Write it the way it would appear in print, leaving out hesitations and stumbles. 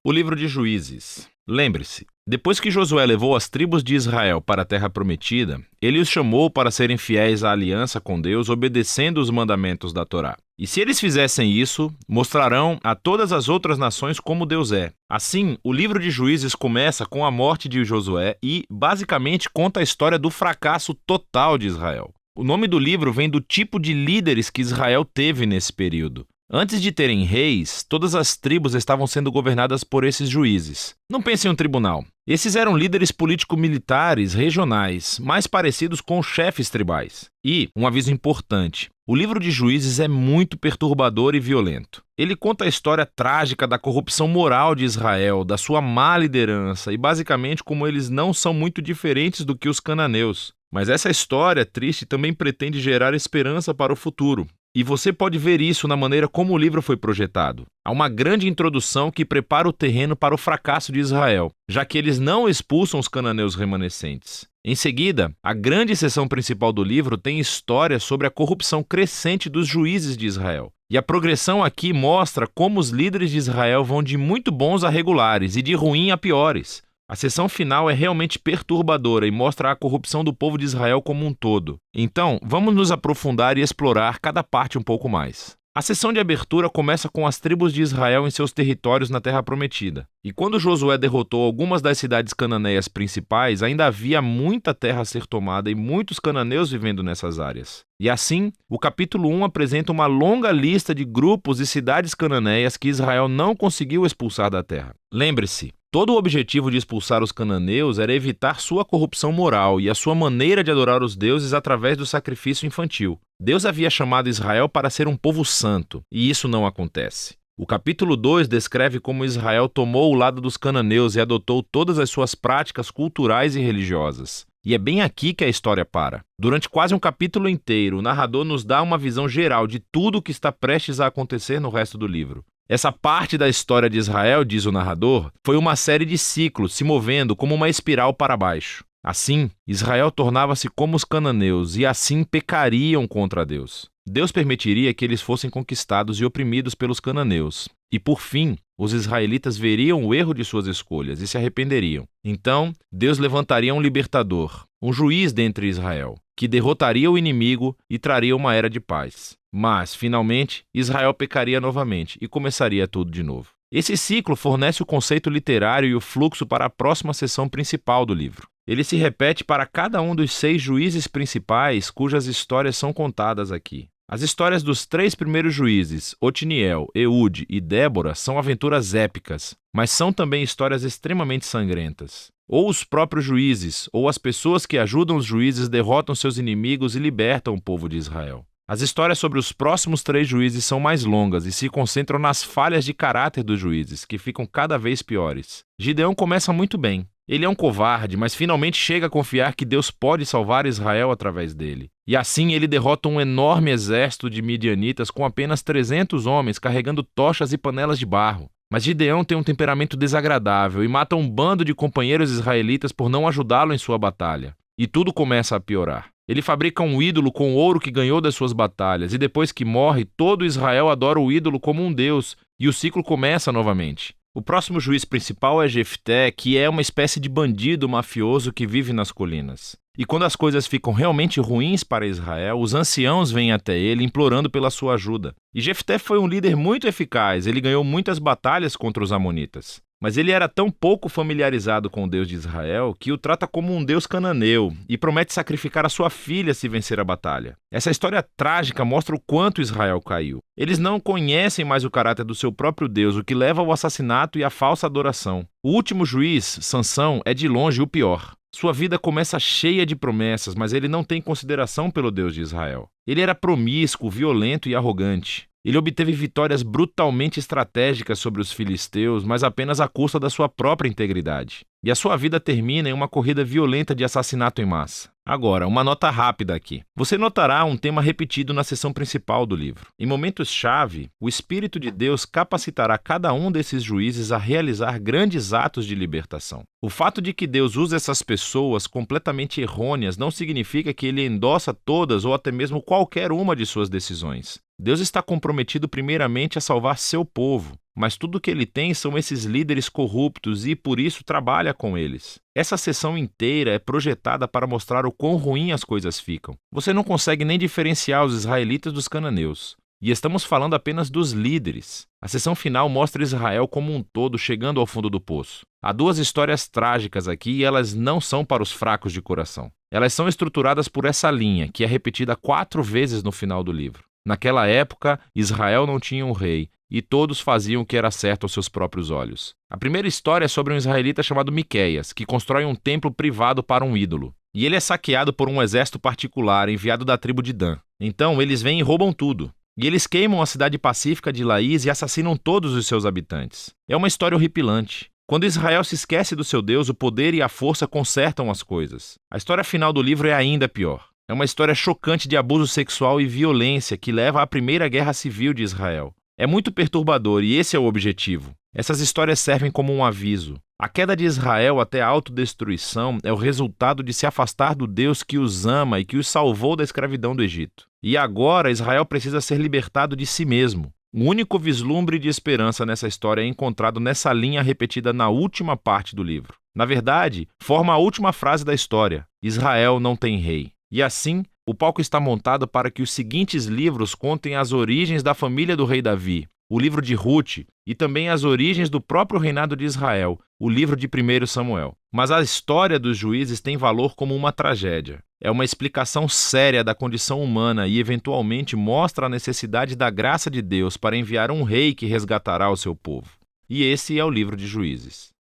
O livro de Juízes. Lembre-se, depois que Josué levou as tribos de Israel para a terra prometida, ele os chamou para serem fiéis à aliança com Deus, obedecendo os mandamentos da Torá. E se eles fizessem isso, mostrarão a todas as outras nações como Deus é. Assim, o livro de Juízes começa com a morte de Josué e, basicamente, conta a história do fracasso total de Israel. O nome do livro vem do tipo de líderes que Israel teve nesse período. Antes de terem reis, todas as tribos estavam sendo governadas por esses juízes. Não pense em um tribunal. Esses eram líderes político-militares regionais, mais parecidos com chefes tribais. E, um aviso importante, o livro de Juízes é muito perturbador e violento. Ele conta a história trágica da corrupção moral de Israel, da sua má liderança e basicamente como eles não são muito diferentes do que os cananeus. Mas essa história triste também pretende gerar esperança para o futuro. E você pode ver isso na maneira como o livro foi projetado. Há uma grande introdução que prepara o terreno para o fracasso de Israel, já que eles não expulsam os cananeus remanescentes. Em seguida, a grande seção principal do livro tem história sobre a corrupção crescente dos juízes de Israel. E a progressão aqui mostra como os líderes de Israel vão de muito bons a regulares e de ruim a piores. A seção final é realmente perturbadora e mostra a corrupção do povo de Israel como um todo. Então, vamos nos aprofundar e explorar cada parte um pouco mais. A sessão de abertura começa com as tribos de Israel em seus territórios na Terra Prometida. E quando Josué derrotou algumas das cidades cananeias principais, ainda havia muita terra a ser tomada e muitos cananeus vivendo nessas áreas. E assim, o capítulo 1 apresenta uma longa lista de grupos e cidades cananeias que Israel não conseguiu expulsar da terra. Lembre-se, todo o objetivo de expulsar os cananeus era evitar sua corrupção moral e a sua maneira de adorar os deuses através do sacrifício infantil. Deus havia chamado Israel para ser um povo santo, e isso não acontece. O capítulo 2 descreve como Israel tomou o lado dos cananeus e adotou todas as suas práticas culturais e religiosas. E é bem aqui que a história para. Durante quase um capítulo inteiro, o narrador nos dá uma visão geral de tudo o que está prestes a acontecer no resto do livro. Essa parte da história de Israel, diz o narrador, foi uma série de ciclos se movendo como uma espiral para baixo. Assim, Israel tornava-se como os cananeus e assim pecariam contra Deus. Deus permitiria que eles fossem conquistados e oprimidos pelos cananeus. E por fim, os israelitas veriam o erro de suas escolhas e se arrependeriam. Então, Deus levantaria um libertador, um juiz dentre Israel, que derrotaria o inimigo e traria uma era de paz. Mas, finalmente, Israel pecaria novamente e começaria tudo de novo. Esse ciclo fornece o conceito literário e o fluxo para a próxima seção principal do livro. Ele se repete para cada um dos 6 juízes principais cujas histórias são contadas aqui. As histórias dos 3 primeiros juízes, Otniel, Eude e Débora, são aventuras épicas, mas são também histórias extremamente sangrentas. Ou os próprios juízes, ou as pessoas que ajudam os juízes derrotam seus inimigos e libertam o povo de Israel. As histórias sobre os próximos 3 juízes são mais longas e se concentram nas falhas de caráter dos juízes, que ficam cada vez piores. Gideão começa muito bem. Ele é um covarde, mas finalmente chega a confiar que Deus pode salvar Israel através dele. E assim ele derrota um enorme exército de midianitas com apenas 300 homens carregando tochas e panelas de barro. Mas Gideão tem um temperamento desagradável e mata um bando de companheiros israelitas por não ajudá-lo em sua batalha. E tudo começa a piorar. Ele fabrica um ídolo com o ouro que ganhou das suas batalhas, e depois que morre, todo Israel adora o ídolo como um deus, e o ciclo começa novamente. O próximo juiz principal é Jefté, que é uma espécie de bandido mafioso que vive nas colinas. E quando as coisas ficam realmente ruins para Israel, os anciãos vêm até ele implorando pela sua ajuda. E Jefté foi um líder muito eficaz, ele ganhou muitas batalhas contra os amonitas. Mas ele era tão pouco familiarizado com o Deus de Israel que o trata como um deus cananeu e promete sacrificar a sua filha se vencer a batalha. Essa história trágica mostra o quanto Israel caiu. Eles não conhecem mais o caráter do seu próprio Deus, o que leva ao assassinato e à falsa adoração. O último juiz, Sansão, é de longe o pior. Sua vida começa cheia de promessas, mas ele não tem consideração pelo Deus de Israel. Ele era promíscuo, violento e arrogante. Ele obteve vitórias brutalmente estratégicas sobre os filisteus, mas apenas à custa da sua própria integridade. E a sua vida termina em uma corrida violenta de assassinato em massa. Agora, uma nota rápida aqui. Você notará um tema repetido na seção principal do livro. Em momentos-chave, o Espírito de Deus capacitará cada um desses juízes a realizar grandes atos de libertação. O fato de que Deus usa essas pessoas completamente errôneas não significa que ele endossa todas ou até mesmo qualquer uma de suas decisões. Deus está comprometido primeiramente a salvar seu povo, mas tudo o que ele tem são esses líderes corruptos e, por isso, trabalha com eles. Essa sessão inteira é projetada para mostrar o quão ruim as coisas ficam. Você não consegue nem diferenciar os israelitas dos cananeus. E estamos falando apenas dos líderes. A sessão final mostra Israel como um todo chegando ao fundo do poço. Há duas histórias trágicas aqui e elas não são para os fracos de coração. Elas são estruturadas por essa linha, que é repetida 4 vezes no final do livro. Naquela época, Israel não tinha um rei, e todos faziam o que era certo aos seus próprios olhos. A primeira história é sobre um israelita chamado Miqueias, que constrói um templo privado para um ídolo. E ele é saqueado por um exército particular enviado da tribo de Dan. Então, eles vêm e roubam tudo. E eles queimam a cidade pacífica de Laís e assassinam todos os seus habitantes. É uma história horripilante. Quando Israel se esquece do seu Deus, o poder e a força consertam as coisas. A história final do livro é ainda pior. É uma história chocante de abuso sexual e violência que leva à Primeira Guerra Civil de Israel. É muito perturbador e esse é o objetivo. Essas histórias servem como um aviso. A queda de Israel até a autodestruição é o resultado de se afastar do Deus que os ama e que os salvou da escravidão do Egito. E agora Israel precisa ser libertado de si mesmo. O único vislumbre de esperança nessa história é encontrado nessa linha repetida na última parte do livro. Na verdade, forma a última frase da história: Israel não tem rei. E assim, o palco está montado para que os seguintes livros contem as origens da família do rei Davi, o livro de Ruth, e também as origens do próprio reinado de Israel, o livro de 1 Samuel. Mas a história dos juízes tem valor como uma tragédia. É uma explicação séria da condição humana e, eventualmente, mostra a necessidade da graça de Deus para enviar um rei que resgatará o seu povo. E esse é o livro de Juízes.